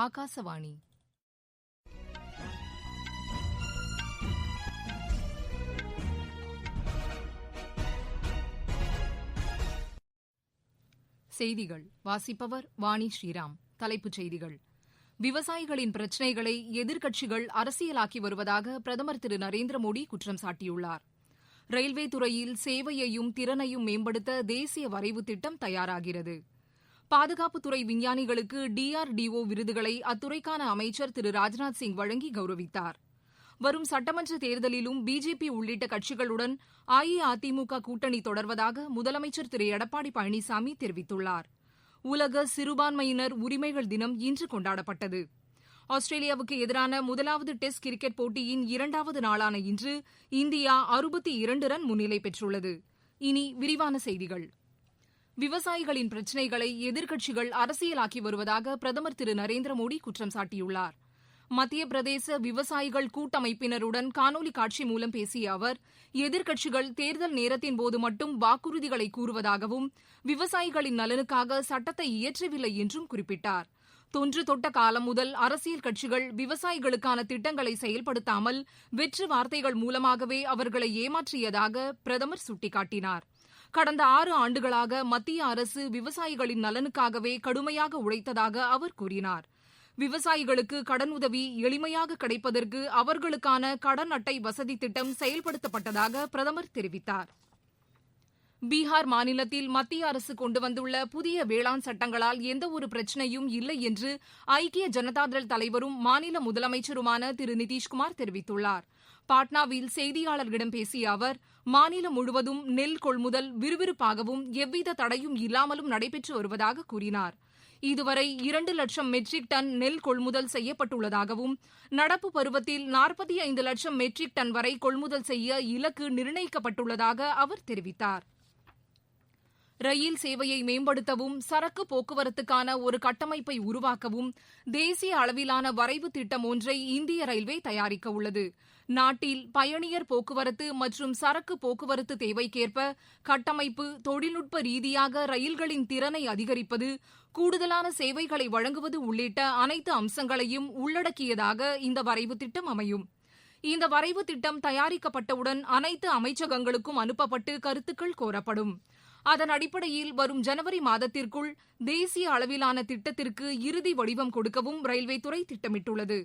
ஆகாசவாணி. செய்திகள் வாசிப்பவர் வாணி ஸ்ரீராம். தலைப்புச் செய்திகள்: விவசாயிகளின் பிரச்சினைகளை எதிர்க்கட்சிகள் அரசியலாக்கி வருவதாக பிரதமர் திரு நரேந்திர மோடி குற்றம் சாட்டியுள்ளார். ரயில்வே துறையில் சேவையையும் திறனையும் மேம்படுத்த தேசிய வரைவு திட்டம் தயாராகிறது. பாதுகாப்புத்துறை விஞ்ஞானிகளுக்கு DRDO விருதுகளை அத்துறைக்கான அமைச்சர் திரு ராஜ்நாத் சிங் வழங்கி கௌரவித்தார். வரும் சட்டமன்ற தேர்தலிலும் பிஜேபி உள்ளிட்ட கட்சிகளுடன் அஇஅதிமுக கூட்டணி தொடர்வதாக முதலமைச்சர் திரு எடப்பாடி பழனிசாமி தெரிவித்துள்ளார். உலக சிறுபான்மையினர் உரிமைகள் தினம் இன்று கொண்டாடப்பட்டது. ஆஸ்திரேலியாவுக்கு எதிரான முதலாவது டெஸ்ட் கிரிக்கெட் போட்டியின் 2வது நாளான இன்று இந்தியா 62 ரன் முன்னிலை பெற்றுள்ளது. இனி விரிவான செய்திகள். விவசாயிகளின் பிரச்சினைகளை எதிர்க்கட்சிகள் அரசியலாக்கி வருவதாக பிரதமர் திரு நரேந்திர மோடி குற்றம் சாட்டியுள்ளார். மத்திய பிரதேச விவசாயிகள் கூட்டமைப்பினருடன் காணொலி காட்சி மூலம் பேசிய அவர், எதிர்க்கட்சிகள் தேர்தல் நேரத்தின்போது மட்டும் வாக்குறுதிகளை கூறுவதாகவும் விவசாயிகளின் நலனுக்காக சட்டத்தை இயற்றவில்லை என்றும் குறிப்பிட்டார். தொன்று தொட்ட காலம் முதல் அரசியல் கட்சிகள் விவசாயிகளுக்கான திட்டங்களை செயல்படுத்தாமல் வெற்று வார்த்தைகள் மூலமாகவே அவர்களை ஏமாற்றியதாக பிரதமர் சுட்டிக்காட்டினார். கடந்த 6 ஆண்டுகளாக மத்திய அரசு விவசாயிகளின் நலனுக்காகவே கடுமையாக உழைத்ததாக அவர் கூறினார். விவசாயிகளுக்கு கடனுதவி எளிமையாக கிடைப்பதற்கு அவர்களுக்கான கடன் அட்டை வசதி திட்டம் செயல்படுத்தப்பட்டதாக பிரதமர் தெரிவித்தார். பீகார் மாநிலத்தில் மத்திய அரசு கொண்டு வந்துள்ள புதிய வேளாண் சட்டங்களால் எந்தவொரு பிரச்சினையும் இல்லை என்று ஐக்கிய ஜனதாதள் தலைவரும் மாநில முதலமைச்சருமான திரு நிதிஷ்குமார் தெரிவித்துள்ளார். பாட்னாவில் செய்தியாளர்களிடம் பேசிய அவர், மாநிலம் முழுவதும் நெல் கொள்முதல் விறுவிறுப்பாகவும் எவ்வித தடையும் இல்லாமலும் நடைபெற்று வருவதாக கூறினார். இதுவரை 2 லட்சம் மெட்ரிக் டன் நெல் கொள்முதல் செய்யப்பட்டுள்ளதாகவும் நடப்பு பருவத்தில் 45 லட்சம் மெட்ரிக் டன் வரை கொள்முதல் செய்ய இலக்கு நிர்ணயிக்கப்பட்டுள்ளதாக அவர் தெரிவித்தார். ரயில் சேவையை மேம்படுத்தவும் சரக்கு போக்குவரத்துக்கான ஒரு கட்டமைப்பை உருவாக்கவும் தேசிய அளவிலான வரைவு திட்டம் ஒன்றை இந்திய ரயில்வே தயாரிக்க உள்ளது. நாட்டில் பயணியர் போக்குவரத்து மற்றும் சரக்கு போக்குவரத்து தேவைக்கேற்ப கட்டமைப்பு, தொழில்நுட்ப ரீதியாக ரயில்களின் திறனை அதிகரிப்பது, கூடுதலான சேவைகளை வழங்குவது உள்ளிட்ட அனைத்து அம்சங்களையும் உள்ளடக்கியதாக இந்த வரைவு திட்டம் அமையும். இந்த வரைவு திட்டம் தயாரிக்கப்பட்டவுடன் அனைத்து அமைச்சகங்களுக்கும் அனுப்பப்பட்டு கருத்துக்கள் கோரப்படும். அதன் அடிப்படையில் வரும் ஜனவரி மாதத்திற்குள் தேசிய அளவிலான திட்டத்திற்கு இறுதி வடிவம் கொடுக்கவும் ரயில்வே துறை திட்டமிட்டுள்ளது.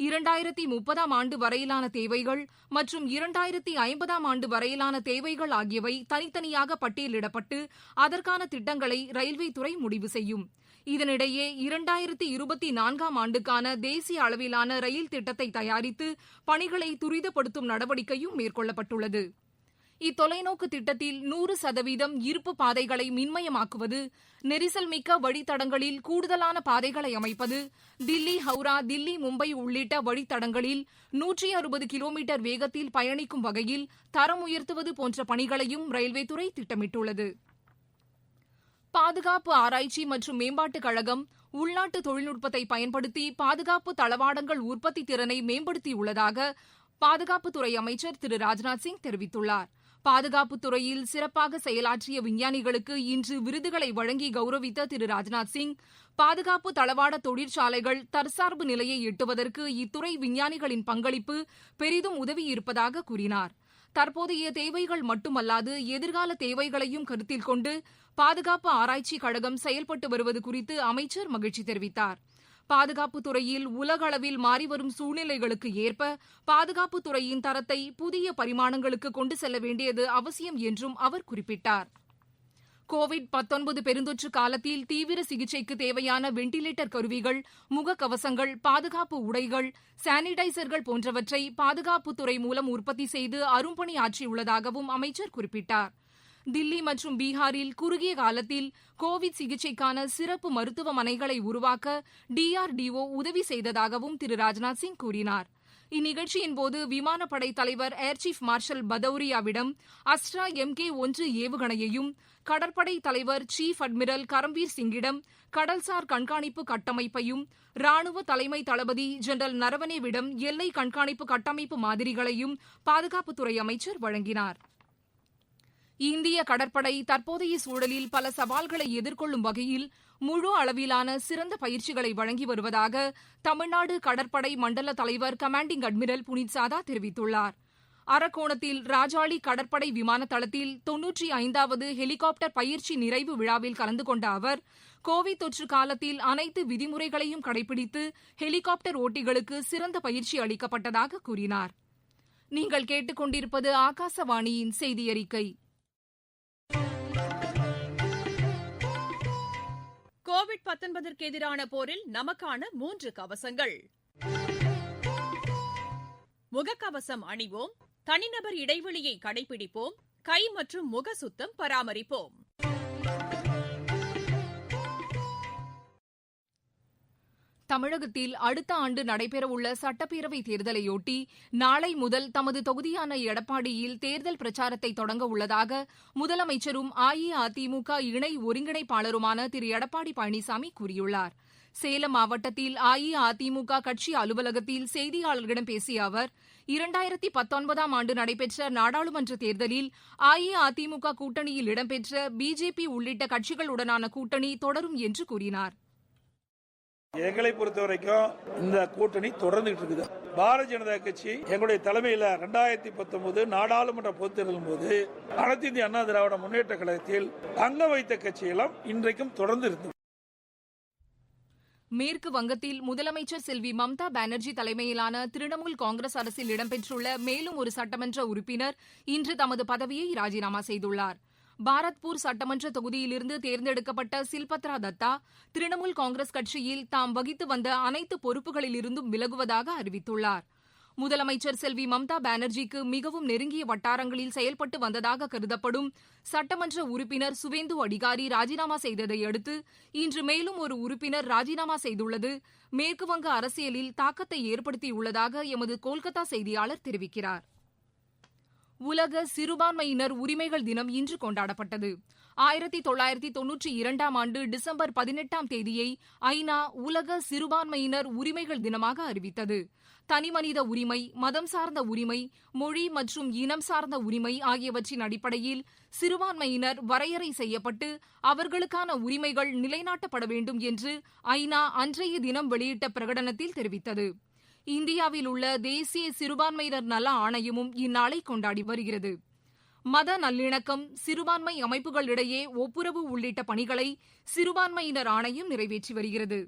2030ஆம் ஆண்டு வரையிலான தேவைகள் மற்றும் 2050ஆம் ஆண்டு வரையிலான தேவைகள் ஆகியவை தனித்தனியாக பட்டியலிடப்பட்டு அதற்கான திட்டங்களை ரயில்வே துறை முடிவு செய்யும். இதனிடையே 2024ஆம் ஆண்டுக்கான தேசிய அளவிலான ரயில் திட்டத்தை தயாரித்து பணிகளை துரிதப்படுத்தும் நடவடிக்கையும் மேற்கொள்ளப்பட்டுள்ளது. இத்தொலைநோக்கு திட்டத்தில் 100% இருப்பு பாதைகளை மின்மயமாக்குவது, நெரிசல் மிக்க வழித்தடங்களில் கூடுதலான பாதைகளை அமைப்பது, தில்லி ஹவுரா, தில்லி மும்பை உள்ளிட்ட வழித்தடங்களில் 160 கிலோமீட்டர் வேகத்தில் பயணிக்கும் வகையில் தரம் உயர்த்துவது போன்ற பணிகளையும் ரயில்வே துறை திட்டமிட்டுள்ளது. பாதுகாப்பு ஆராய்ச்சி மற்றும் மேம்பாட்டுக் கழகம் உள்நாட்டு தொழில்நுட்பத்தை பயன்படுத்தி பாதுகாப்பு தளவாடங்கள் உற்பத்தி திறனை மேம்படுத்தியுள்ளதாக பாதுகாப்புத்துறை அமைச்சர் திரு ராஜ்நாத் சிங் தெரிவித்துள்ளார். பாதுகாப்புத் துறையில் சிறப்பாக செயலாற்றிய விஞ்ஞானிகளுக்கு இன்று விருதுகளை வழங்கி கௌரவித்த திரு ராஜ்நாத் சிங், பாதுகாப்பு தளவாட தொழிற்சாலைகள் தற்சார்பு நிலையை எட்டுவதற்கு இத்துறை விஞ்ஞானிகளின் பங்களிப்பு பெரிதும் உதவியிருப்பதாக கூறினார். தற்போதைய தேவைகள் மட்டுமல்லாது எதிர்கால தேவைகளையும் கருத்தில் கொண்டு பாதுகாப்பு ஆராய்ச்சி கழகம் செயல்பட்டு வருவது குறித்து அமைச்சர் மகிழ்ச்சி தெரிவித்தார். பாதுகாப்புத் துறையில் உலக அளவில் மாறிவரும் சூழ்நிலைகளுக்கு ஏற்ப பாதுகாப்புத் துறையின் தரத்தை புதிய பரிமாணங்களுக்கு கொண்டு செல்ல வேண்டியது அவசியம் என்றும் அவர் குறிப்பிட்டார். கோவிட்-19 பெருந்தொற்று காலத்தில் தீவிர சிகிச்சைக்கு தேவையான வெண்டிலேட்டர் கருவிகள், முகக்கவசங்கள், பாதுகாப்பு உடைகள், சானிடைசர்கள் போன்றவற்றை பாதுகாப்புத்துறை மூலம் உற்பத்தி செய்து அரும்பணி ஆற்றியுள்ளதாகவும் அமைச்சர் குறிப்பிட்டார். தில்லி மற்றும் பீகாரில் குறுகிய காலத்தில் கோவிட் சிகிச்சைக்கான சிறப்பு மருத்துவமனைகளை உருவாக்க DRDO உதவி செய்ததாகவும் திரு ராஜ்நாத் சிங் கூறினார். இந்நிகழ்ச்சியின்போது விமானப்படை தலைவர் ஏர் சீஃப் மார்ஷல் பதௌரியாவிடம் அஸ்ட்ரா MK1 ஏவுகணையையும், கடற்படை தலைவர் சீஃப் அட்மிரல் கரம்பீர் சிங்கிடம் கடல்சார் கண்காணிப்பு கட்டமைப்பையும், ராணுவ தலைமை தளபதி ஜெனரல் நரவனேவிடம் எல்லை கண்காணிப்பு கட்டமைப்பு மாதிரிகளையும் பாதுகாப்புத்துறை அமைச்சர் வழங்கினார். இந்திய கடற்படை தற்போதைய சூழலில் பல சவால்களை எதிர்கொள்ளும் வகையில் முழு அளவிலான சிறந்த பயிற்சிகளை வழங்கி வருவதாக தமிழ்நாடு கடற்படை மண்டல தலைவர் கமாண்டிங் அட்மிரல் புனித் சாதா தெரிவித்துள்ளார். அரக்கோணத்தில் ராஜாளி கடற்படை விமான தளத்தில் 95வது ஹெலிகாப்டர் பயிற்சி நிறைவு விழாவில் கலந்து கொண்ட அவர், கோவிட் தொற்று காலத்தில் அனைத்து விதிமுறைகளையும் கடைபிடித்து ஹெலிகாப்டர் ஓட்டிகளுக்கு சிறந்த பயிற்சி அளிக்கப்பட்டதாக கூறினார். நீங்கள் கேட்டுக்கொண்டிருப்பது ஆகாசவாணியின் செய்தி அறிக்கை. கோவிட்-19க்கு எதிரான போரில் நமக்கான 3 கவசங்கள். முகக்கவசம் அணிவோம், தனிநபர் இடைவெளியை கடைபிடிப்போம், கை மற்றும் முக சுத்தம் பராமரிப்போம். தமிழகத்தில் அடுத்த ஆண்டு நடைபெறவுள்ள சட்டப்பேரவைத் தேர்தலையொட்டி நாளை முதல் தமது தொகுதியான எடப்பாடியில் தேர்தல் பிரச்சாரத்தை தொடங்க உள்ளதாக முதலமைச்சரும் அஇஅதிமுக இணை ஒருங்கிணைப்பாளருமான திரு எடப்பாடி பழனிசாமி கூறியுள்ளார். சேலம் மாவட்டத்தில் அஇஅதிமுக கட்சி அலுவலகத்தில் செய்தியாளர்களிடம் பேசிய அவர், 2019ஆம் ஆண்டு நடைபெற்ற நாடாளுமன்ற தேர்தலில் அஇஅதிமுக கூட்டணியில் இடம்பெற்ற பிஜேபி உள்ளிட்ட கட்சிகளுடனான கூட்டணி தொடரும் என்று கூறினார். எங்களை பொறுத்த வரைக்கும் இந்த கூட்டணி தொடர்ந்துட்டு இருக்குது. பாரதிய ஜனதா கட்சி எங்களுடைய தலைமையில் 2019 நாடாளுமன்ற பொதுத் தேர்தலின் போது அனைத்து இந்திய அண்ணா திராவிட முன்னேற்ற கழகத்தில் அங்க வைத்த கட்சியெல்லாம் இன்றைக்கும் தொடர்ந்து இருந்தது. மேற்கு வங்கத்தில் முதலமைச்சர் செல்வி மம்தா பானர்ஜி தலைமையிலான திரிணாமுல் காங்கிரஸ் அரசில் இடம்பெற்றுள்ள மேலும் ஒரு சட்டமன்ற உறுப்பினர் இன்று தமது பதவியை ராஜினாமா செய்துள்ளார். பாரத்பூர் சட்டமன்ற தொகுதியிலிருந்து தேர்ந்தெடுக்கப்பட்ட சில்பத்ரா தத்தா திரிணாமுல் காங்கிரஸ் கட்சியில் தாம் வகித்து வந்த அனைத்து பொறுப்புகளிலிருந்தும் விலகுவதாக அறிவித்துள்ளார். முதலமைச்சர் செல்வி மம்தா பானர்ஜிக்கு மிகவும் நெருங்கிய வட்டாரங்களில் செயல்பட்டு வந்ததாக கருதப்படும் சட்டமன்ற உறுப்பினர் சுவேந்து அடிகாரி ராஜினாமா செய்ததை அடுத்து இன்று மேலும் ஒரு உறுப்பினர் ராஜினாமா செய்துள்ளது மேற்குவங்க அரசியலில் தாக்கத்தை ஏற்படுத்தியுள்ளதாக எமது கொல்கத்தா செய்தியாளர் தெரிவிக்கிறார். உலக சிறுபான்மையினர் உரிமைகள் தினம் இன்று கொண்டாடப்பட்டது. 1992ஆம் ஆண்டு டிசம்பர் 18ஆம் தேதியை ஐநா உலக சிறுபான்மையினர் உரிமைகள் தினமாக அறிவித்தது. தனிமனித உரிமை, மதம் சார்ந்த உரிமை, மொழி மற்றும் இனம் சார்ந்த உரிமை ஆகியவற்றின் அடிப்படையில் சிறுபான்மையினர் வரையறை செய்யப்பட்டு அவர்களுக்கான உரிமைகள் நிலைநாட்டப்பட வேண்டும் என்று ஐநா அன்றைய தினம் வெளியிட்ட பிரகடனத்தில் தெரிவித்தது. இந்தியாவில் உள்ள தேசிய சிறுபான்மையினர் நல ஆணையமும் இந்நாளை கொண்டாடி வருகிறது. மத நல்லிணக்கம், சிறுபான்மை அமைப்புகளிடையே ஒப்புரவு உள்ளிட்ட பணிகளை சிறுபான்மையினர் ஆணையம் நிறைவேற்றி வருகிறது.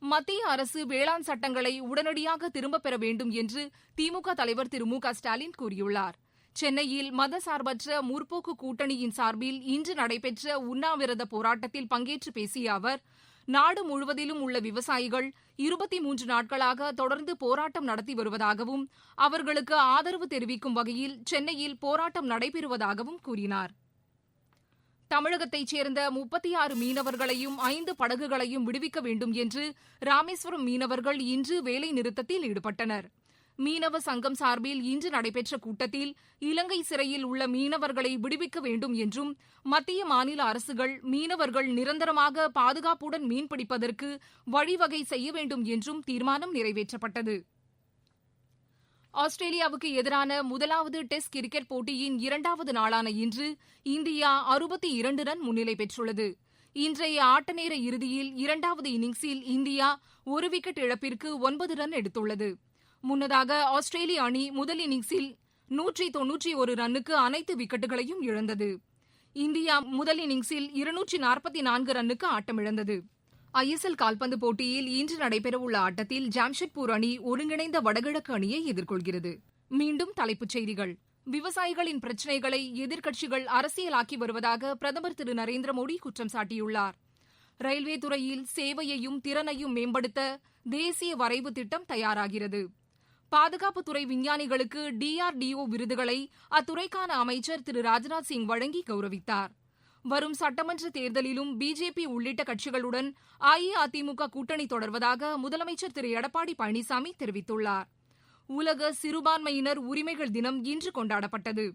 மத்திய அரசு வேளாண் சட்டங்களை உடனடியாக திரும்பப் பெற வேண்டும் என்று திமுக தலைவர் திரு மு க ஸ்டாலின் கூறியுள்ளார். சென்னையில் மதசார்பற்ற முற்போக்கு கூட்டணியின் சார்பில் இன்று நடைபெற்ற உண்ணாவிரத போராட்டத்தில் பங்கேற்று பேசிய அவர், நாடு முழுவதிலும் உள்ள விவசாயிகள் 23 நாட்களாக தொடர்ந்து போராட்டம் நடத்தி வருவதாகவும் அவர்களுக்கு ஆதரவு தெரிவிக்கும் வகையில் சென்னையில் போராட்டம் நடைபெறுவதாகவும் கூறினார். தமிழகத்தைச் சேர்ந்த 36 மீனவர்களையும் 5 படகுகளையும் விடுவிக்க வேண்டும் என்று ராமேஸ்வரம் மீனவர்கள் இன்று வேலை நிறுத்தத்தில் ஈடுபட்டனர். மீனவ சங்கம் சார்பில் இன்று நடைபெற்ற கூட்டத்தில் இலங்கை சிறையில் உள்ள மீனவர்களை விடுவிக்க வேண்டும் என்றும் மத்திய மாநில அரசுகள் மீனவர்கள் நிரந்தரமாக பாதுகாப்புடன் மீன்பிடிப்பதற்கு வழிவகை செய்ய வேண்டும் என்றும் தீர்மானம் நிறைவேற்றப்பட்டது. ஆஸ்திரேலியாவுக்கு எதிரான முதலாவது டெஸ்ட் கிரிக்கெட் போட்டியின் 2வது நாளான இன்று இந்தியா 62 ரன் முன்னிலை பெற்றுள்ளது. இன்றைய ஆட்ட நேர இறுதியில் 2வது இன்னிங்ஸில் இந்தியா ஒரு விக்கெட் இழப்பிற்கு 9 ரன் எடுத்துள்ளது. முன்னதாக ஆஸ்திரேலிய அணி முதல் இன்னிங்ஸில் 191 ரன்னுக்கு அனைத்து விக்கெட்டுகளையும் இழந்தது. இந்தியா முதல் இன்னிங்ஸில் 244 ரன்னுக்கு ஆட்டமிழந்தது. ISL கால்பந்து போட்டியில் இன்று நடைபெறவுள்ள ஆட்டத்தில் ஜாம்ஷெட்பூர் அணி ஒருங்கிணைந்த வடகிழக்கு அணியை எதிர்கொள்கிறது. மீண்டும் தலைப்புச் செய்திகள். விவசாயிகளின் பிரச்சினைகளை எதிர்க்கட்சிகள் அரசியலாக்கி வருவதாக பிரதமர் திரு நரேந்திர மோடி குற்றம் சாட்டியுள்ளார். ரயில்வே துறையில் சேவையையும் திறனையும் மேம்படுத்த தேசிய வரைவு திட்டம் தயாராகிறது. பாதுகாப்புத்துறை விஞ்ஞானிகளுக்கு DRDO விருதுகளை அத்துறைக்கான அமைச்சர் திரு ராஜ்நாத் சிங் வழங்கி கௌரவித்தார். வரும் சட்டமன்ற தேர்தலிலும் பிஜேபி உள்ளிட்ட கட்சிகளுடன் அஇஅதிமுக கூட்டணி தொடர்வதாக முதலமைச்சர் திரு எடப்பாடி பழனிசாமி தெரிவித்துள்ளார். உலக சிறுபான்மையினர் உரிமைகள் தினம் இன்று கொண்டாடப்பட்டது.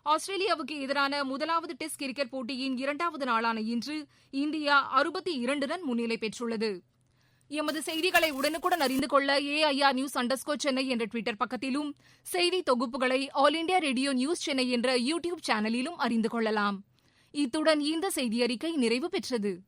ஆஸ்திரேலியாவுக்கு எதிரான முதலாவது டெஸ்ட் கிரிக்கெட் போட்டியின் 2வது நாளான இன்று இந்தியா 62 ரன் முன்னிலை பெற்றுள்ளது. எமது செய்திகளை உடனுக்குடன் அறிந்து கொள்ள AIR News_ சென்னை என்ற ட்விட்டர் பக்கத்திலும், செய்தி தொகுப்புகளை all India radio news Chennai என்ற யூடியூப் சேனலிலும் அறிந்து கொள்ளலாம். இத்துடன் இந்த செய்தியறிக்கை நிறைவு பெற்றது.